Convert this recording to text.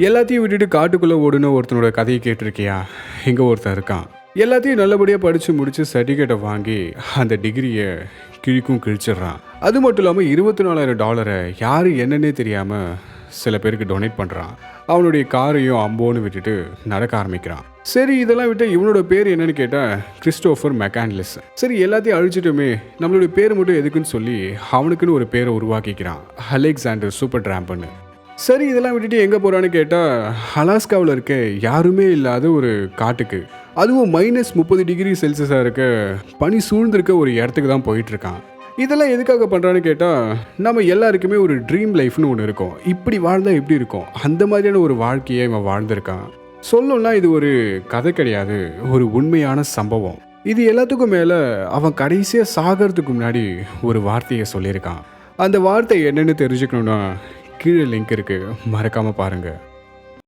எல்லாத்தையும் விட்டுட்டு காட்டுக்குள்ளே ஓடுன ஒருத்தனோட கதையை கேட்டிருக்கியா? இங்கே ஒருத்தன் இருக்கான். எல்லாத்தையும் நல்லபடியாக படித்து முடித்து சர்டிஃபிகேட்டை வாங்கி அந்த டிகிரியை கிழிச்சிடுறான். அது மட்டும் இல்லாமல் $24,000 யார் என்னன்னே தெரியாமல் சில பேருக்கு டொனேட் பண்ணுறான். அவனுடைய காரையும் அம்போன்னு விட்டுட்டு நடக்க ஆரம்பிக்கிறான். சரி, இதெல்லாம் விட்டு இவனோட பேர் என்னன்னு கேட்டால் கிறிஸ்டோஃபர் மெக்கான்லிஸ். சரி, எல்லாத்தையும் அழிச்சிட்டுமே நம்மளுடைய பேர் மட்டும் எதுக்குன்னு சொல்லி அவனுக்குன்னு ஒரு பேரை உருவாக்கிக்கிறான், அலெக்சாண்டர் சூப்பர் டிராம்பன்னு. சரி, இதெல்லாம் விட்டுட்டு எங்கே போகிறான்னு கேட்டால் அலாஸ்காவில் இருக்க யாருமே இல்லாத ஒரு காட்டுக்கு, அதுவும் -30°C இருக்க பனி சூழ்ந்திருக்க ஒரு இடத்துக்கு தான் போயிட்டுருக்கான். இதெல்லாம் எதுக்காக பண்ணுறான்னு கேட்டால் நம்ம எல்லாருக்குமே ஒரு ட்ரீம் லைஃப்னு ஒன்று இருக்கும். இப்படி வாழ்ந்தால் எப்படி இருக்கும், அந்த மாதிரியான ஒரு வாழ்க்கையை இவன் வாழ்ந்திருக்கான். சொல்லணும்னா இது ஒரு கதை கிடையாது, ஒரு உண்மையான சம்பவம். இது எல்லாத்துக்கும் மேலே அவன் கடைசியாக சாகிறதுக்கு முன்னாடி ஒரு வார்த்தையை சொல்லியிருக்கான். அந்த வார்த்தை என்னன்னு தெரிஞ்சுக்கணுன்னா கீழே லிங்க் இருக்குது, மறக்காமல் பாருங்கள்.